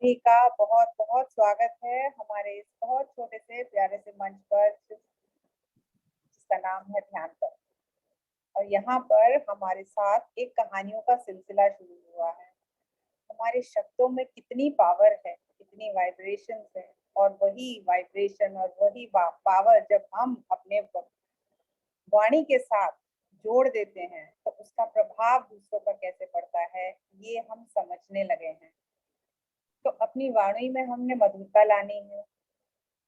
सभी का बहुत बहुत स्वागत है हमारे इस बहुत छोटे से प्यारे से मंच पर जिसका नाम है ध्यान पर। और यहाँ पर हमारे साथ एक कहानियों का सिलसिला शुरू हुआ है। हमारे शब्दों में कितनी पावर है, कितनी वाइब्रेशंस है, और वही वाइब्रेशन और वही पावर जब हम अपने वाणी के साथ जोड़ देते हैं तो उसका प्रभाव दूसरों पर कैसे पड़ता है, ये हम समझने लगे हैं। तो अपनी वाणी में हमने मधुरता लानी है,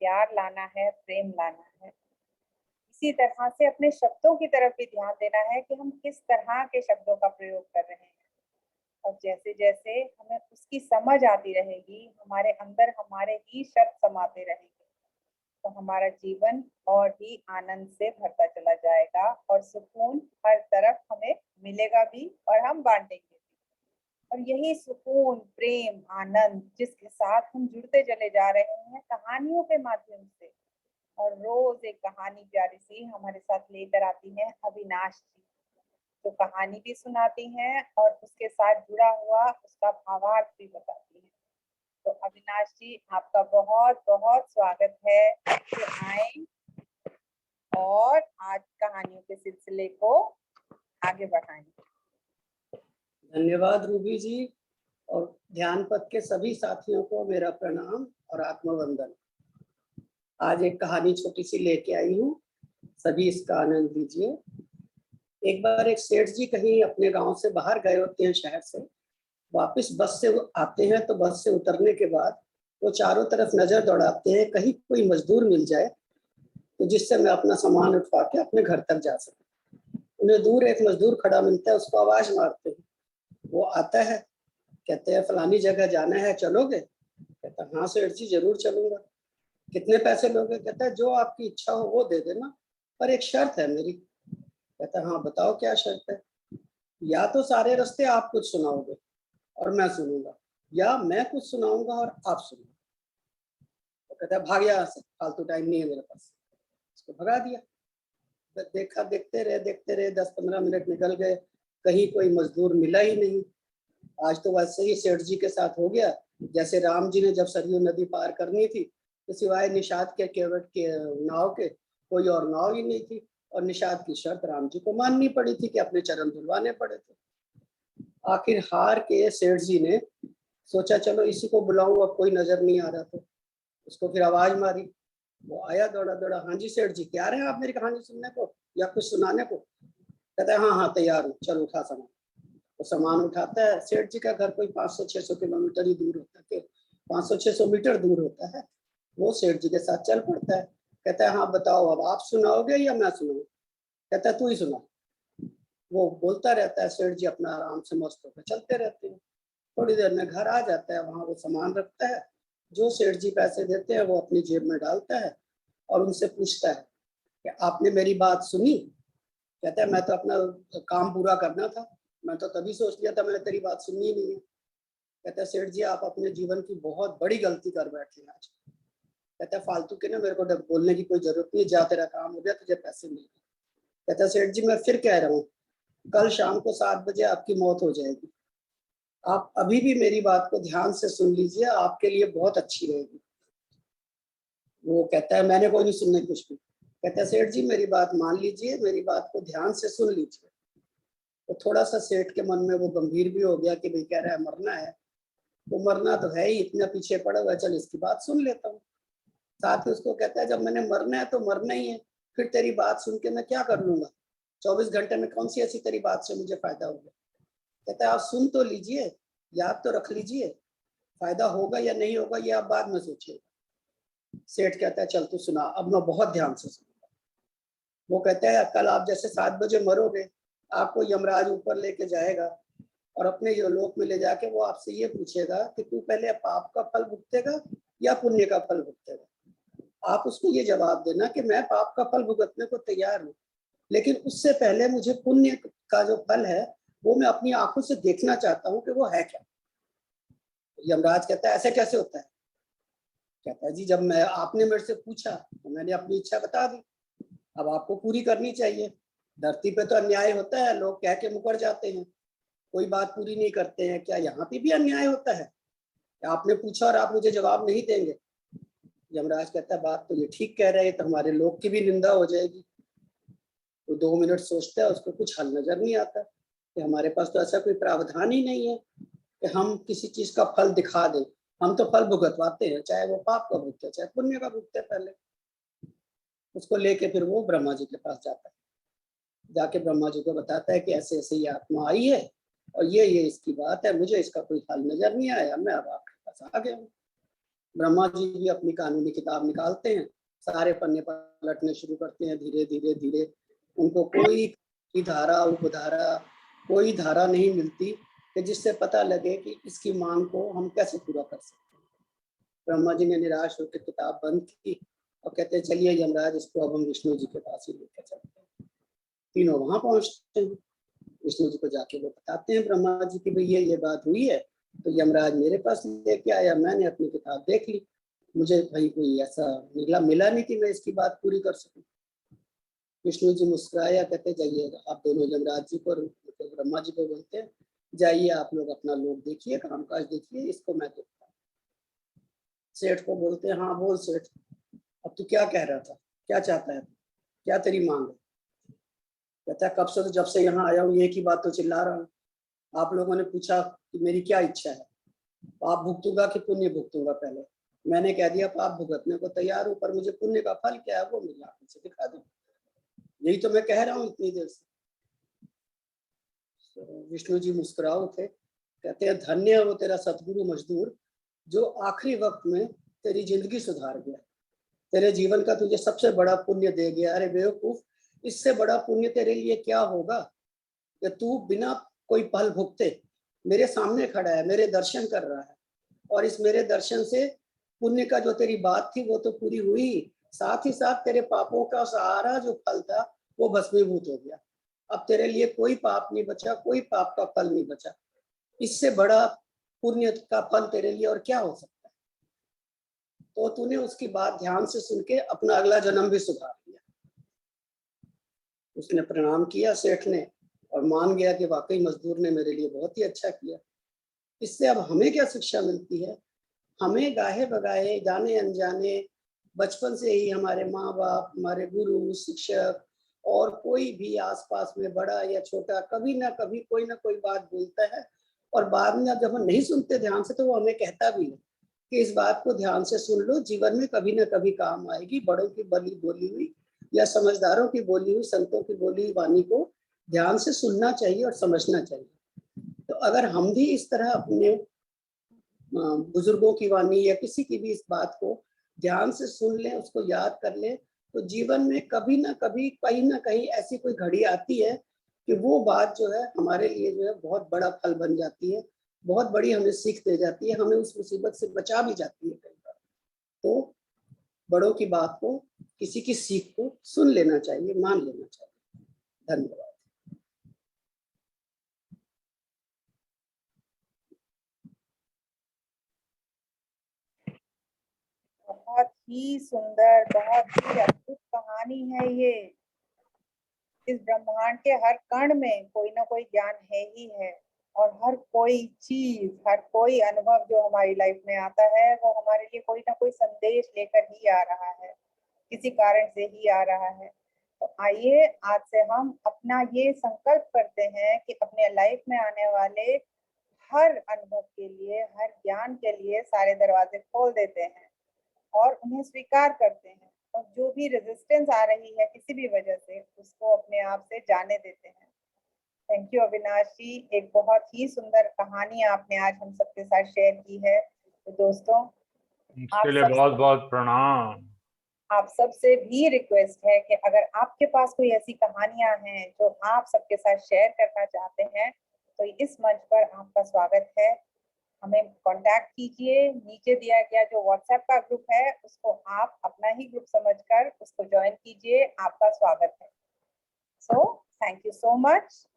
प्यार लाना है, प्रेम लाना है। इसी तरह से अपने शब्दों की तरफ भी ध्यान देना है कि हम किस तरह के शब्दों का प्रयोग कर रहे हैं। और जैसे जैसे हमें उसकी समझ आती रहेगी, हमारे अंदर हमारे ही शब्द समाते रहेंगे, तो हमारा जीवन और भी आनंद से भरता चला जाएगा और सुकून हर तरफ हमें मिलेगा भी और हम बांटेंगे भी। और यही सुकून, प्रेम, आनंद जिसके साथ हम जुड़ते चले जा रहे हैं कहानियों के माध्यम से। और रोज एक कहानी प्यारी सी हमारे साथ लेकर आती है अविनाश जी, जो कहानी भी सुनाती हैं और उसके साथ जुड़ा हुआ उसका भावार्थ भी बताती हैं। तो अविनाश जी, आपका बहुत बहुत स्वागत है कि आए और आज कहानियों के सिलसिले को आगे बढ़ाएं। धन्यवाद रूबी जी, और ध्यान पथ के सभी साथियों को मेरा प्रणाम और आत्मवंदन। आज एक कहानी छोटी सी लेके आई हूँ, सभी इसका आनंद लीजिए। एक बार एक सेठ जी कहीं अपने गांव से बाहर गए होते हैं, शहर से वापस बस से आते हैं, तो बस से उतरने के बाद वो चारों तरफ नजर दौड़ाते हैं, कहीं कोई मजदूर मिल जाए तो जिससे मैं अपना सामान उठवा के अपने घर तक जा सकूं। उन्हें दूर एक मजदूर खड़ा मिलता है, उसको आवाज मारते हैं, वो आता है, कहते हैं फलानी जगह जाना है, चलोगे? कहता हाँ सेठ जी जरूर चलूंगा। कितने पैसे लोगे? कहता है जो आपकी इच्छा हो वो दे देना, पर एक शर्त है मेरी। कहता है हाँ बताओ क्या शर्त है? या तो सारे रास्ते आप कुछ सुनाओगे और मैं सुनूंगा, या मैं कुछ सुनाऊंगा और आप सुनोगे। तो कहता है भाग यहाँ से, फालतू टाइम नहीं है मेरे पास। उसको भगा दिया। देखा, देखते रहे 10-15 मिनट निकल गए, कहीं कोई मजदूर मिला ही नहीं। आज तो वैसे ही सेठ जी के साथ हो गया जैसे राम जी ने जब सरयू नदी पार करनी थी, तो सिवाय निषाद के केवट के नाव के कोई और नाव ही नहीं थी, और निषाद की शर्त राम जी को माननी पड़ी थी कि अपने चरण धुलवाने पड़े थे। आखिर हार के सेठ जी ने सोचा चलो इसी को बुलाऊं, अब कोई नजर नहीं आ रहा, तो उसको फिर आवाज मारी। वो आया दौड़ा दौड़ा, हाँ जी सेठ जी, तैयार हैं आप मेरी कहानी सुनने को या कुछ सुनाने को? कहता है हाँ हाँ तैयार हूँ, चल उठा सामान। वो सामान उठाता है। सेठ जी का घर कोई 500-600 किलोमीटर ही दूर होता है, 500-600 मीटर दूर होता है। वो सेठ जी के साथ चल पड़ता है। कहता है हाँ बताओ, अब आप सुनाओगे या मैं सुनाऊं? कहता है तू ही सुना। वो बोलता रहता है, सेठ जी अपना आराम से मस्त होकर चलते रहते हैं। थोड़ी देर में घर आ जाता है, वहां वो सामान रखता है, जो सेठ जी पैसे देते हैं वो अपनी जेब में डालता है और उनसे पूछता है कि आपने मेरी बात सुनी? कहता है मैं तो अपना काम पूरा करना था, मैं तो तभी सोच लिया था, मैंने तेरी बात सुननी ही नहीं है। कहता है सेठ जी आप अपने जीवन की बहुत बड़ी गलती कर बैठे आज। कहता है फालतू के ना मेरे को बोलने की कोई जरूरत नहीं, जा तेरा काम हो गया, तुझे पैसे मिल गए। कहता है सेठ जी मैं फिर कह रहा हूँ, कल शाम को 7 बजे आपकी मौत हो जाएगी, आप अभी भी मेरी बात को ध्यान से सुन लीजिए, आपके लिए बहुत अच्छी रहेगी। वो कहता है मैंने कोई नहीं सुनने कुछ भी। कहता है सेठ जी मेरी बात मान लीजिए, मेरी बात को ध्यान से सुन लीजिए। तो थोड़ा सा सेठ के मन में वो गंभीर भी हो गया कि भाई कह रहा है मरना है, तो मरना तो है ही, इतना पीछे पड़ा हुआ, चल इसकी बात सुन लेता हूँ। साथ ही उसको कहता है जब मैंने मरना है तो मरना ही है, फिर तेरी बात सुन के मैं क्या कर लूंगा? 24 घंटे में कौन सी ऐसी तेरी बात से मुझे फायदा होगा? कहता है आप सुन तो लीजिए, याद तो रख लीजिए, फायदा होगा या नहीं होगा ये आप बाद में सोचिएगा। सेठ कहता है चल तू सुना, अब मैं बहुत ध्यान से सुनूंगा। वो कहता है कल आप जैसे 7 बजे मरोगे, आपको यमराज ऊपर लेके जाएगा और अपने जो लोक में ले जाके वो आपसे ये पूछेगा कि तू पहले पाप का फल भुगतेगा या पुण्य का फल भुगतेगा। आप उसको ये जवाब देना कि मैं पाप का फल भुगतने को तैयार हूँ, लेकिन उससे पहले मुझे पुण्य का जो फल है वो मैं अपनी आंखों से देखना चाहता हूँ कि वो है क्या। यमराज कहता है ऐसे कैसे होता है? कहता है जी जब मैं आपने मेरे से पूछा तो मैंने अपनी इच्छा बता दी, अब आपको पूरी करनी चाहिए। धरती पे तो अन्याय होता है, लोग कह के मुकर जाते हैं, कोई बात पूरी नहीं करते हैं, क्या यहाँ पे भी अन्याय होता है? आपने पूछा और आप मुझे जवाब नहीं देंगे। यमराज कहता है बात तो ये ठीक कह रहे हैं, तो हमारे लोग की भी निंदा हो जाएगी। तो 2 मिनट सोचता है, उसको कुछ हल नजर नहीं आता कि हमारे पास तो ऐसा कोई प्रावधान ही नहीं है कि हम किसी चीज का फल दिखा दें। हम तो फल भुगतवाते हैं, चाहे वो पाप का भुगते चाहे पुण्य का भुगते। पहले उसको लेके फिर वो ब्रह्मा जी के पास जाता है, जाके ब्रह्मा जी को बताता है कि ऐसे ऐसे ये आत्मा आई है और ये इसकी बात है, मुझे इसका कोई हल नजर नहीं आया, मैं अब आपके पास आ गया हूँ। ब्रह्मा जी भी अपनी कानूनी किताब निकालते हैं, सारे पन्ने पलटने शुरू करते हैं। धीरे धीरे धीरे उनको कोई धारा उपधारा कोई धारा नहीं मिलती कि जिससे पता लगे कि इसकी मांग को हम कैसे पूरा कर सकते हैं। ब्रह्मा जी ने निराश होकर किताब बंद की और कहते हैं चलिए यमराज, इसको अब हम विष्णु जी के पास ही लेकर चलते हैं। तीनों वहां पहुंचते हैं, विष्णु जी को जाके वो बताते हैं ब्रह्मा जी की भाई ये बात हुई है। तो यमराज मेरे पास लेके आया, मैंने अपनी किताब देख ली, मुझे भाई कोई ऐसा मिला नहीं कि मैं इसकी बात पूरी कर सकूं। विष्णु जी मुस्कुराया, कहते जाइए आप दोनों यमराज जी को ब्रह्मा जी को बोलते हैं, जाइए आप लोग अपना लोग देखिए, कामकाज देखिए, इसको मैं देखता हूँ। सेठ को बोलते हैं हाँ बोल सेठ, अब तू क्या कह रहा था, क्या चाहता है, क्या तेरी मांग है? कहता है कब से, तो जब से यहाँ आया हूँ एक ही बात तो चिल्ला रहा हूँ। आप लोगों ने पूछा कि मेरी क्या इच्छा है, पाप भुगतूंगा कि पुण्य भुगतूंगा। पहले मैंने कह दिया पाप भुगतने को तैयार हूँ, पर मुझे पुण्य का फल क्या है वो मुझे आंखों से दिखा दो। यही तो मैं कह रहा हूँ इतनी देर से। विष्णु जी मुस्कुराओ थे, कहते हैं धन्य है वो तेरा सतगुरु मजदूर जो आखिरी वक्त में तेरी जिंदगी सुधार गया, तेरे जीवन का तुझे सबसे बड़ा पुण्य दे गया। अरे बेवकूफ, इससे बड़ा पुण्य तेरे लिए क्या होगा कि तू बिना कोई फल भुगते मेरे सामने खड़ा है, मेरे दर्शन कर रहा है, और इस मेरे दर्शन से पुण्य का जो तेरी बात थी वो तो पूरी हुई, साथ ही साथ तेरे पापों का सहारा जो फल था वो भस्मीभूत हो गया। अब तेरे लिए कोई पाप नहीं बचा, कोई पाप का फल नहीं बचा। इससे बड़ा पुण्य का फल तेरे लिए और क्या हो सकता है? तो तूने उसकी बात ध्यान से सुन के अपना अगला जन्म भी सुधार लिया। उसने प्रणाम किया सेठ ने, और मान गया कि वाकई मजदूर ने मेरे लिए बहुत ही अच्छा किया। इससे अब हमें क्या शिक्षा मिलती है? हमें गाहे बगाहे जाने अनजाने बचपन से ही हमारे माँ बाप, हमारे गुरु, शिक्षक और कोई भी आसपास में बड़ा या छोटा कभी ना कभी कोई ना कोई बात बोलता है, और बाद में जब हम नहीं सुनते ध्यान से तो वो हमें कहता भी है कि इस बात को ध्यान से सुन लो, जीवन में कभी ना कभी काम आएगी। बड़ों की बोली हुई या समझदारों की बोली हुई, संतों की बोली वाणी को ध्यान से सुनना चाहिए और समझना चाहिए। तो अगर हम भी इस तरह अपने बुजुर्गों की वाणी या किसी की भी इस बात को ध्यान से सुन लें, उसको याद कर लें, तो जीवन में कभी ना कभी कहीं ना कहीं ऐसी कोई घड़ी आती है कि वो बात जो है हमारे लिए जो है बहुत बड़ा फल बन जाती है, बहुत बड़ी हमें सीख दे जाती है, हमें उस मुसीबत से बचा भी जाती है कई बार। तो बड़ों की बात को, किसी की सीख को सुन लेना चाहिए, मान लेना चाहिए। धन्यवाद। बहुत ही सुंदर, बहुत ही अद्भुत कहानी है ये। इस ब्रह्मांड के हर कण में कोई ना कोई ज्ञान है ही है, और हर कोई चीज, हर कोई अनुभव जो हमारी लाइफ में आता है वो हमारे लिए कोई ना कोई संदेश लेकर ही आ रहा है, किसी कारण से ही आ रहा है। तो आइए आज से हम अपना ये संकल्प करते हैं कि अपने लाइफ में आने वाले हर अनुभव के लिए, हर ज्ञान के लिए सारे दरवाजे खोल देते हैं और उन्हें स्वीकार करते हैं, और जो भी रेजिस्टेंस आ रही है किसी भी वजह से उसको अपने आप से जाने देते हैं। थैंक यू अविनाश जी, एक बहुत ही सुंदर कहानी आपने आज हम सबके साथ शेयर की है। तो दोस्तों, इसके लिए बहुत बहुत प्रणाम। आप सबसे भी रिक्वेस्ट है कि अगर आपके पास कोई ऐसी कहानियां हैं जो आप सबके साथ शेयर करना चाहते हैं तो इस मंच पर आपका स्वागत है। हमें कांटेक्ट कीजिए, नीचे दिया गया जो व्हाट्सएप का ग्रुप है उसको आप अपना ही ग्रुप समझकर उसको ज्वाइन कीजिए, आपका स्वागत है। So thank you so much.